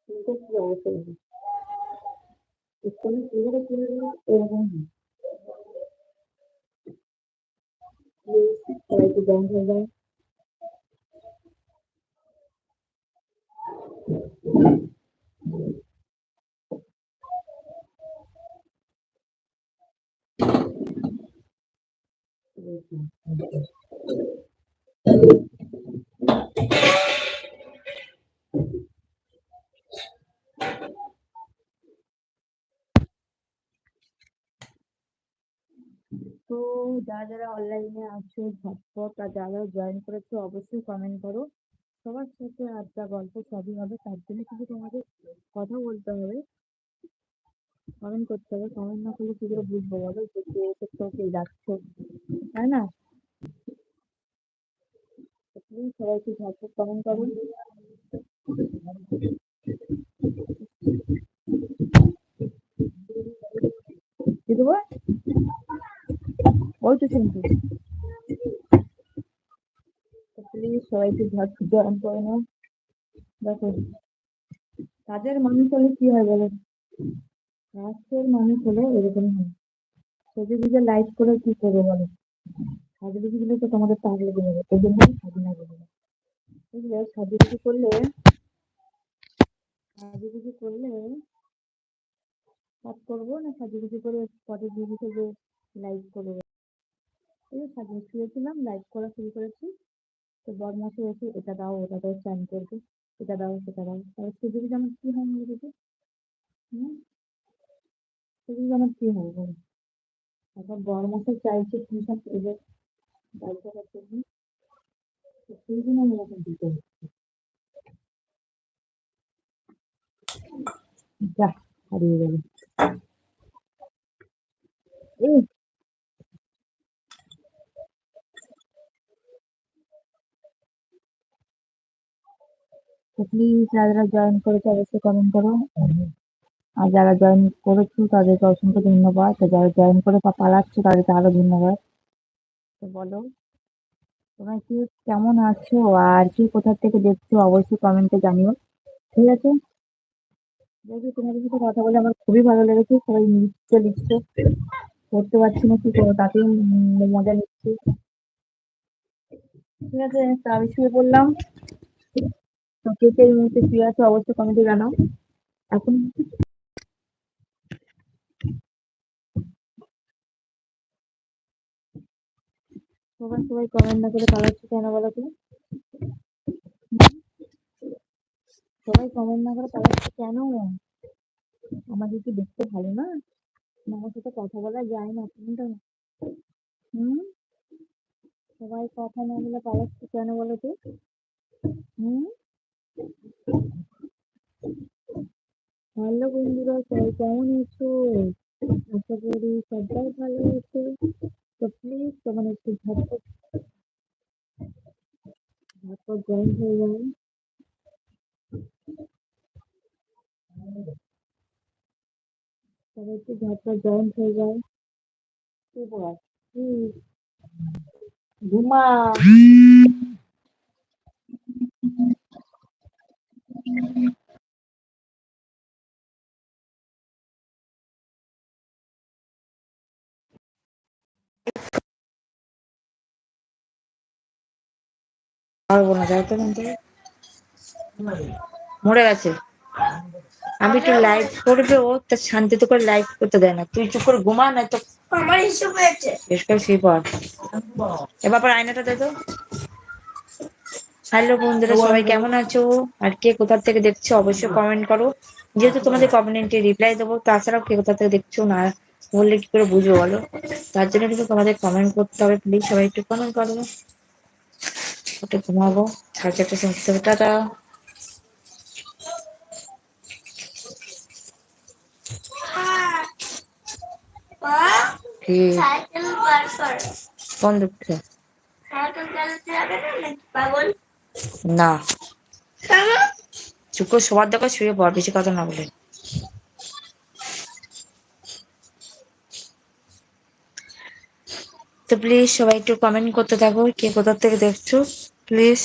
কিন্তু কি অবস্থা দেখো। স্কুলে কিভাবে চলে গেল এরকম হয়। প্লিজ সবাই একটু জয়েন হয়ে যায়। তো যারা অনলাইনে আছো ঝটপট আর যারা জয়েন করেছো অবশ্যই কমেন্ট করো। সবার সাথে আড্ডা গল্প সবই হবে, তার জন্য কিন্তু তোমাদের কথা বলতে হবে, কমেন্ট করতে হবে। কমেন্ট না করলে কি করে বুঝবো বলো যে কে এসেছো কে যাচ্ছে, তাই না? প্লিজ সবাই একটু ঝটপট কমেন্ট করুন। কি দেবো? ওই তো শুনছি। তো প্লিজ সবাই একটু ঝটপট জয়েন করে নাও। দেখো, কাজের মানুষ হলে কি হয় বলো? কাজের মানুষ হলে এরকম হয়। সেজে গুজে লাইট করে কি করবে বলো? সাজুগুজু দিলে তো তোমাদের তাক লেগে যাবে, এই জন্যই সাজু না বলে। বুঝলে, সাজুগুজু করলে কাজ করবো না, সাজুগুজু করে পরে দিয়ে দিতে যে লাইট করে। এই যে সাজিয়ে শুয়েছিলাম, লাইট করা শুরু করেছি। তো বরমাসে এসে এটা দাও ওটা দাও চান করবে, এটা দাও সেটা দাও, তাহলে সেজুগুজু আমার কি হয় বলো দেখি? হুম, সেজুগুজু আমার কি হয় বলো? এখন বরমাসে চাইছে কি সব এদের দায়িত্ব করতে, তো সেই জন্য আমি এখন দিতে হচ্ছে। যা, হারিয়ে গেল। এই, তো প্লিজ যারা জয়েন করেছে অবশ্যই কমেন্ট করো। আর যারা জয়েন করেছো তাদেরকে অসংখ্য ধন্যবাদ, আর যারা জয়েন করে পালাচ্ছো তাদেরকে আরো ধন্যবাদ। তো বলো, তোমরা কি কেমন আছো আর কি কোথা থেকে দেখছো অবশ্যই কমেন্টে জানিও, ঠিক আছে? দেখি তোমাদের সাথে কথা বলে আমার খুবই ভালো লেগেছে, সবাই লিখছো লিখছো, করতে পারছি না কি করবো, তাতেই মজা নিচ্ছি। ঠিক আছে, তা আমি শুয়ে পড়লাম। তো কে কে এই মুহূর্তে শুয়ে আছো অবশ্যই কমেন্টে জানাও। এখন সবাই সবাই কমেন্ট না করে পালাচ্ছো কেন বলো তো? সবাই কমেন্ট না করে পালাচ্ছো কেন? আমাদের কি দেখতে ভালো না? আমার সাথে কথা বলা যায় না কোনটা? হুম, সবাই কথা না বলে পালাচ্ছো কেন বলো তো? হুম, হ্যালো বন্ধুরা, সবাই কেমন আছো? আশা করি সবাই ভালো আছে। তো প্লিজ তোমার একটু ঝটপট ঝটপট জয়েন হয়ে যাও। সবাই একটু ঝটপট জয়েন হয়ে যাও। কি বল? হুম, ঘুমা। পারবো না, যাই তো কিন্তু মরে গেছে। আমি একটু লাইভ করবে, ও তা শান্তিতে করে লাইভ করতে দেয় না। তুই চুপ করে ঘুমা, না তো আমার ইস্যু হয়েছে বেশ করে শুয়ে পড়। এ ব্যাপার আয়নাটা দে তো। হ্যালো বন্ধুরা, সবাই কেমন আছো আর কে কোথা থেকে দেখছো অবশ্যই কমেন্ট করো। যেহেতু তোমাদের কমেন্টে রিপ্লাই দেবো, তাছাড়াও কে কোথা থেকে দেখছো না বললে কি করে বুঝবো বলো? তার জন্য কিন্তু তোমাদের কমেন্ট করতে হবে, প্লিজ সবাই একটু কমেন্ট করো। ওটা ঘুমাবো, 4:30 সময় হবে। টাটা। কি? কোন দুঃখে? না, চুপ করে শোবার দরকার শুয়ে পড়, বেশি কথা না বলে। তো প্লিজ সবাই একটু কমেন্ট করতে থাকো, কে কোথা থেকে দেখছো প্লিজ।